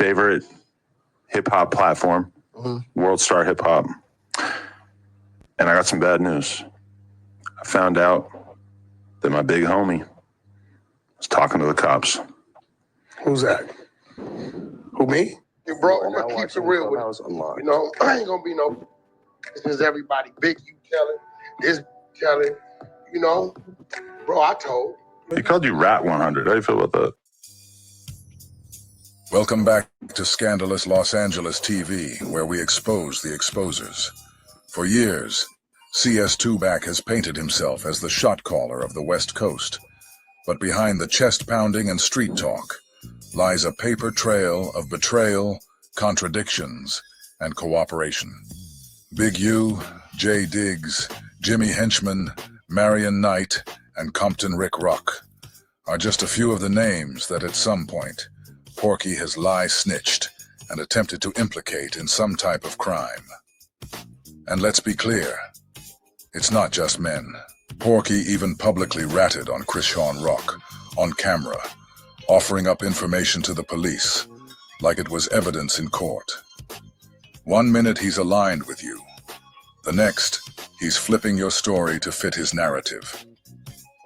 favorite hip hop platform, World Star Hip Hop. And I got some bad news. I found out that my big homie was talking to the cops. Who's that? Who, me? Hey, bro, I'm gonna keep it real with you. You know, I ain't gonna be no. This is everybody. Big you telling, this telling. You know, bro, I told. He called you Rat 100. How do you feel about that? Welcome back to Scandalous Los Angeles TV, where we expose the exposers. For years, CS2 Wack has painted himself as the shot caller of the West Coast. But behind the chest-pounding and street talk lies a paper trail of betrayal, contradictions, and cooperation. Big U, Jay Diggs, Jimmy Henchman, Marion Knight, and Compton Rick Rock are just a few of the names that at some point Porky has snitched and attempted to implicate in some type of crime. And let's be clear, it's not just men. Porky even publicly ratted on Krishan Rock, on camera, offering up information to the police, like it was evidence in court. 1 minute he's aligned with you. The next, he's flipping your story to fit his narrative.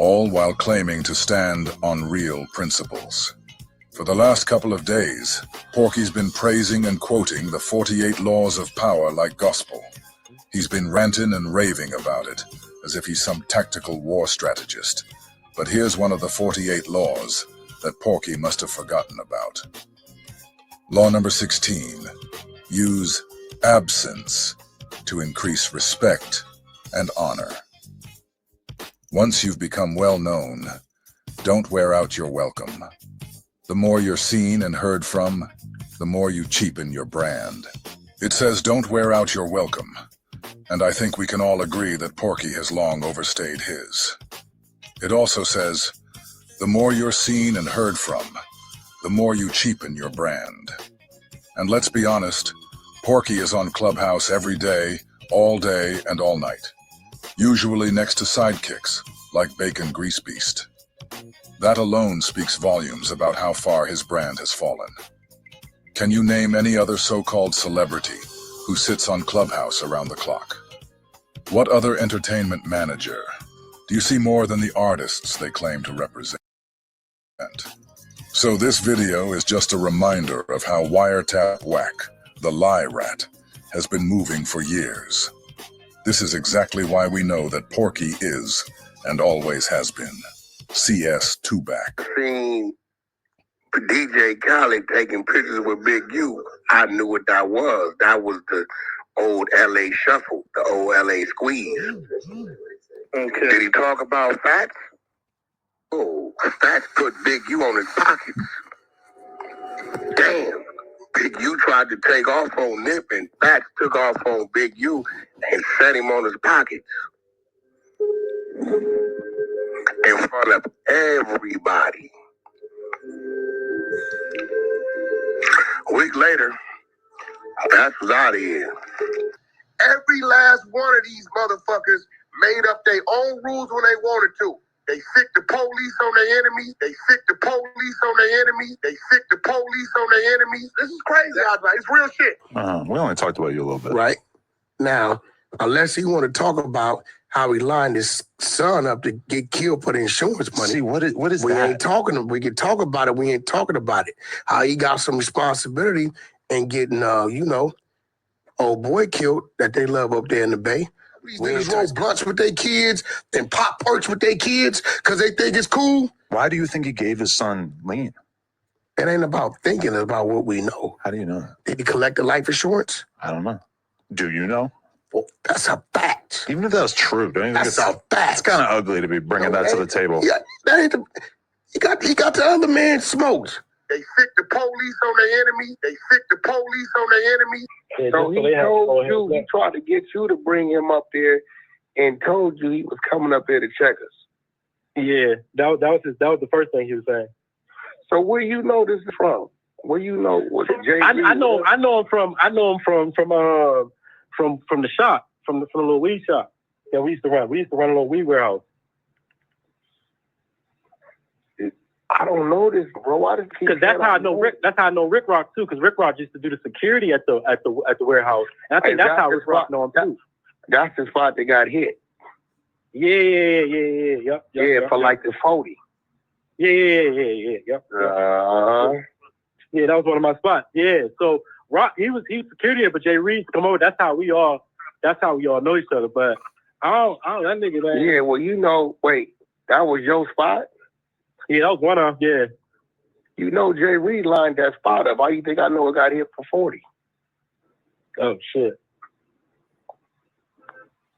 All while claiming to stand on real principles. For the last couple of days, Porky's been praising and quoting the 48 laws of power like gospel. He's been ranting and raving about it, as if he's some tactical war strategist. But here's one of the 48 laws that Porky must have forgotten about. Law number 16, use absence to increase respect and honor. Once you've become well known, don't wear out your welcome. The more you're seen and heard from, the more you cheapen your brand. It says don't wear out your welcome. And I think we can all agree that Porky has long overstayed his. It also says, the more you're seen and heard from, the more you cheapen your brand. And let's be honest, Porky is on Clubhouse every day, and all night. Usually next to sidekicks, like Bacon Greasebeast. That alone speaks volumes about how far his brand has fallen. Can you name any other so-called celebrity who sits on Clubhouse around the clock? What other entertainment manager do you see more than the artists they claim to represent? So this video is just a reminder of how Wiretap Wack, the lie rat, has been moving for years. This is exactly why we know that Porky is, and always has been, CS2 Wack. Seen DJ Khaled taking pictures with Big U. I knew what that was. That was the old LA shuffle, the old LA squeeze. Okay. Did he talk about facts? Oh, facts put Big U on his pockets. Damn. Big U tried to take off on Nip and facts took off on Big U and set him on his pockets. In front of everybody. A week later, Facts was out of here. Every last one of these motherfuckers made up their own rules when they wanted to. They sick the police on their enemies. They sick the police on their enemies. They sick the police on their enemies. This is crazy out there. It's real shit. We only talked about you a little bit. Right. Now, unless he want to talk about how he lined his son up to get killed for the insurance money. See, what is we that? Ain't talking. We can talk about it. We ain't talking about it. How he got some responsibility in getting, old boy killed that they love up there in the Bay. These niggas roll blunts with their kids and pop perks with their kids because they think it's cool. Why do you think he gave his son lean? It ain't about thinking, it's about what we know. How do you know that? Did he collect the life insurance? I don't know. Do you know? Well, that's a fact. Even if that was true, don't you think that's a fact. It's kind of ugly to be bringing that to the table. Yeah, that ain't he got the other man smoked. They sick the police on their enemies. They sick the police on their enemies. Yeah, so he told you, he tried to get you to bring him up there and told you he was coming up there to check us. Yeah, that was the first thing he was saying. So where you know this is from? Where you know what Jay? I know him from the shop, from the little weed shop that we used to run. We used to run a little weed warehouse. I don't know this, bro. Why does Because that's how I know Rick. That's how I know Rick Rock too. Because Rick Rock used to do the security at the warehouse, and I think that's how Rick Rock know him too. That's the spot that got hit. Yeah. Yep, for like the 40. Yeah. Yep. Yeah, that was one of my spots. Yeah. So Rock, he was security, but Jay Reed come over. That's how we all know each other. But I don't that nigga. That, yeah. Well, you know, wait, that was your spot. Yeah, that was one of them. Yeah. You know, Jay Reed lined that spot up. Why you think I know it got hit for 40? Oh shit.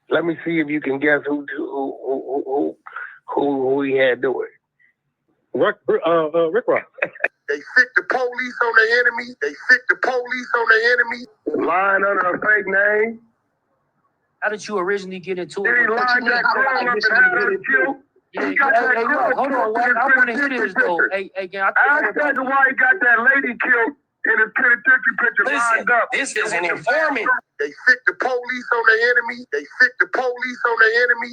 Let me see if you can guess who he had do it. Rick Rock. They sick the police on their enemy. They sick the police on their enemy. Lying under a fake name. How did you originally get into it? He lined that girl up and had her killed. Hey, hold on, Wack. I want to hear this though. Hey, gang, I said why he got that lady killed in his penitentiary picture lined up. This is an informant. They sick the police on their enemy. They sick the police on their enemy.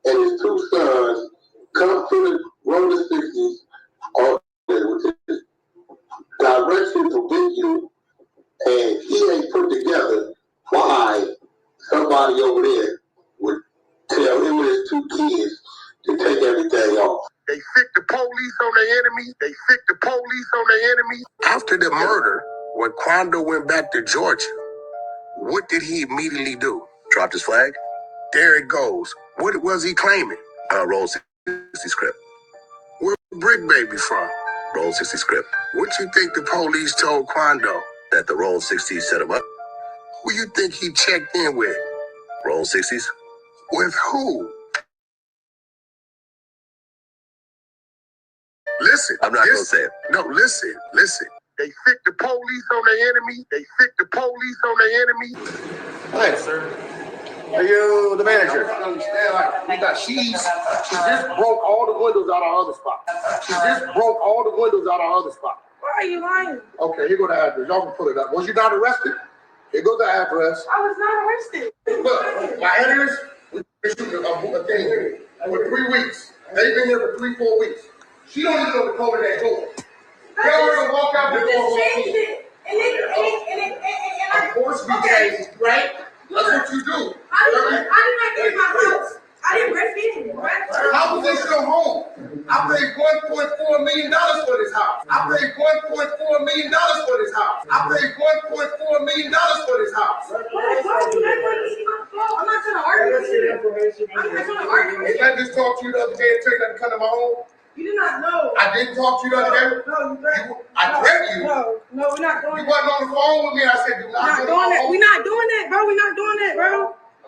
And his two sons come to the roller 60s all day with his direction to Big U, and he ain't put together why somebody over there would tell him and his two kids to take everything off. They sick the police on their enemy. They sick the police on their enemy. After the murder, when Quando went back to Georgia, what did he immediately do? Dropped his flag? There it goes. What was he claiming? Roll 60 script. Where Brick Baby from? Roll 60 script. What you think the police told Quando? That the Roll 60 set him up? Who you think he checked in with? Roll 60s? With who? Listen. I'm not going to say it. No, listen. They sick the police on their enemy. They sick the police on their enemy. Hi, sir. Are you the manager? I don't understand. She just broke all the windows out of our other spot. Why are you lying? Okay, here go the address. Y'all can pull it up. Was you not arrested? Here goes the address. I was not arrested. Look, my editors, we've been shooting a thing here for 3 weeks. They've been here for 3-4 weeks. She don't even know the code of that door. Tell her to walk out the door. Just changed it. And Of course we changed, right? That's what you do. I did not get in my house. I didn't break in. How was this your home? I paid $1.4 million for this house. I'm not trying to argue with you. If I just talked to you the other day and tell you not to come to my home, You did not know. I didn't talk to you the other day. No, you threatened. I threatened you. No, we're not doing You that. wasn't on the phone with me. I said, do not go to my home. We're not doing that, bro. We're not doing that, bro. I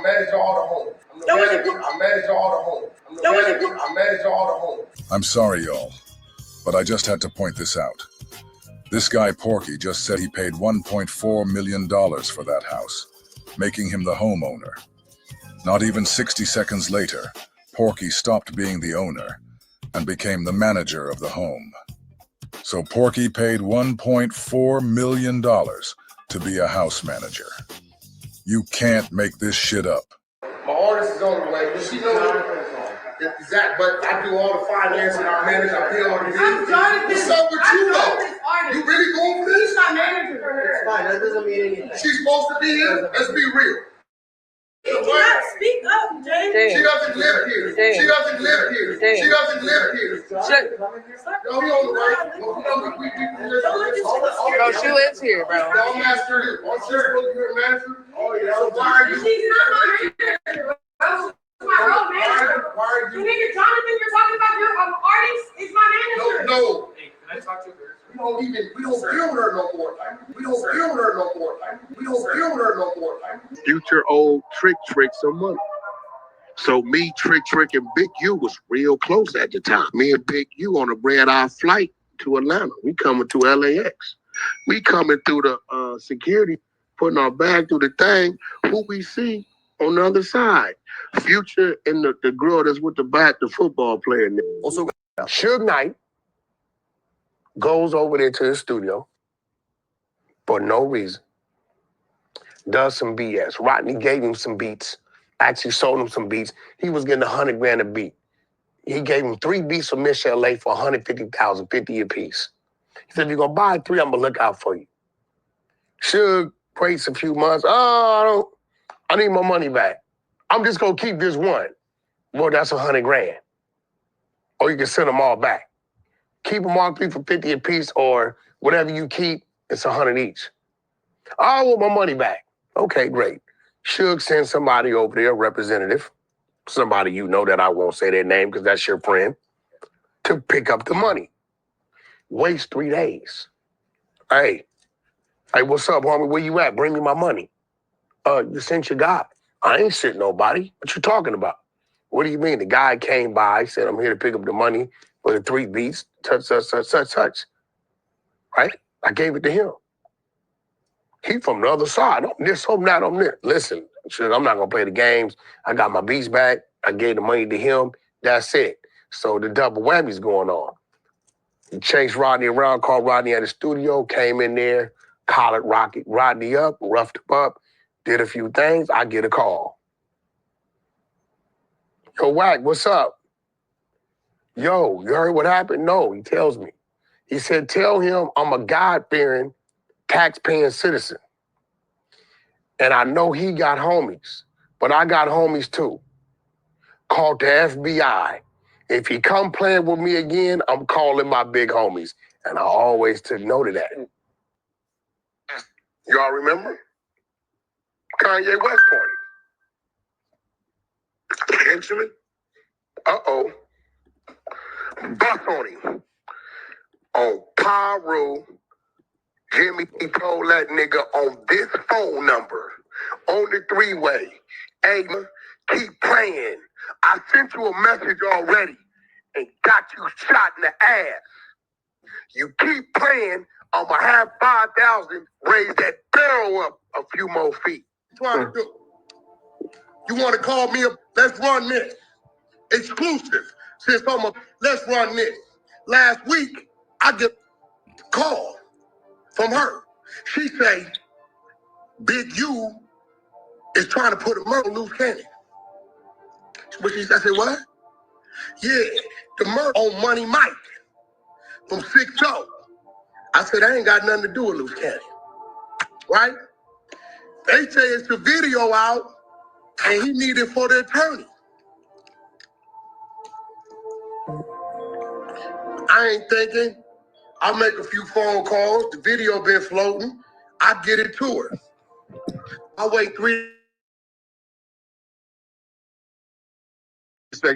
manage all the homes. I'm sorry, y'all, but I just had to point this out. This guy Porky just said he paid $1.4 million for that house, making him the homeowner. Not even 60 seconds later, Porky stopped being the owner and became the manager of the home. So Porky paid $1.4 million to be a house manager. You can't make this shit up. My artist is on the way. Does she know that? But I do all the financing, I manage, I pay all the bills. I'm done with this. What's up with you, I'm done though? with this artist. You really going for this? He's not manager for her. It's fine, that doesn't mean anything. She's supposed to be here? Let's be real. You cannot speak up, Jay. She doesn't live here. She doesn't live here. She doesn't live here. Shut. No, we on the right. No, Bro, she lives here, bro. I'm master here. I'm sure supposed to be a manager. Oh, yeah. So why are you? She's not my manager. That's my own manager. Why are The you? nigga Jonathan you're talking about, your artist, is my manager. No. Hey, can I talk to her? We don't build her no more. Future old Trick some money. So me, Trick, and Big U was real close at the time. Me and Big U on a red-eye flight to Atlanta. We coming to LAX. We coming through the security, putting our bag through the thing. Who we see on the other side? Future and the girl that's with the football player. Also, Suge Knight goes over there to the studio for no reason. Does some BS. Rodney gave him some beats. Actually sold him some beats. He was getting $100 grand a beat. He gave him 3 beats from Miss LA for $150,000, 50 apiece. He said, if you're gonna buy 3, I'm gonna look out for you. Suge waits a few months. Oh, I need my money back. I'm just gonna keep this one. Well, that's $100,000. Or you can send them all back. Keep them all 3 for 50 apiece, or whatever you keep, it's 100 each. I want my money back. Okay, great. Suge sends somebody over there, a representative, somebody you know that I won't say their name because that's your friend, to pick up the money. Waste 3 days. Hey, what's up, homie? Where you at? Bring me my money. You sent your guy. I ain't sent nobody. What you talking about? What do you mean? The guy came by, said, I'm here to pick up the money for the 3 beats, touch. Right? I gave it to him. He from the other side. I'm this, I'm that, I'm this. Listen, I'm not going to play the games. I got my beats back. I gave the money to him. That's it. So the double whammy's going on. He chased Rodney around, called Rodney at the studio, came in there, collared Rodney up, roughed him up, did a few things. I get a call. Yo, Wack, what's up? Yo, you heard what happened? No, he tells me. He said, tell him I'm a God-fearing, tax-paying citizen. And I know he got homies, but I got homies too. Called the FBI. If he come playing with me again, I'm calling my big homies. And I always took note of that. Y'all remember? Kanye West party. Benjamin? Uh-oh. Bus on him. On Pyro. Jimmy told that nigga on this phone number, on the 3-way, hey, keep playing. I sent you a message already and got you shot in the ass. You keep playing, I'm going to have 5,000, raise that barrel up a few more feet. What you trying to do? You want to call me up? Let's run this. Exclusive. Since let's run this. Last week, I get a call from her. She say, Big U is trying to put a murder on Loose Cannon. But I said, what? Yeah, the murder on Money Mike from 6-0. I said, I ain't got nothing to do with Loose Cannon. Right? They say it's a video out and he needed for the attorney. I ain't thinking. I'll make a few phone calls. The video been floating. I get it to her. I wait 3.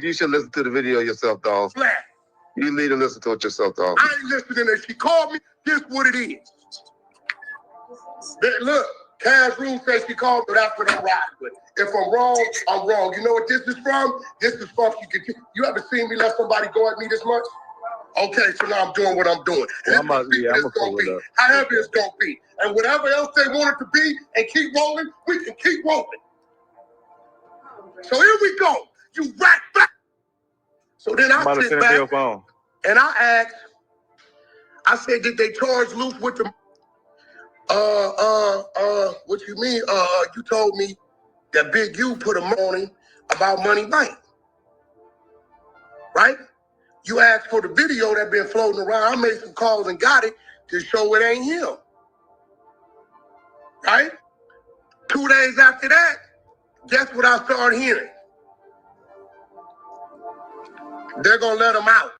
You should listen to the video yourself, dog. Flat. You need to listen to it yourself, dog. I ain't listening. If she called me, this what it is. Look, Cash Room says she called me, but that's what I'm riding with. If I'm wrong, I'm wrong. You know what this is from? This is from you ever seen me let somebody go at me this much? Okay, so now I'm doing what I'm doing. I'm gonna pull it up. However it's gonna be. And whatever else they want it to be and keep rolling, we can keep rolling. So here we go. You rack back. So then I sit back and I asked, I said, did they charge Luke with the what you mean? You told me that Big U put a on him about Money Mike. Right? You asked for the video that been floating around. I made some calls and got it to show it ain't him. Right? 2 days after that, guess what I started hearing? They're gonna let him out.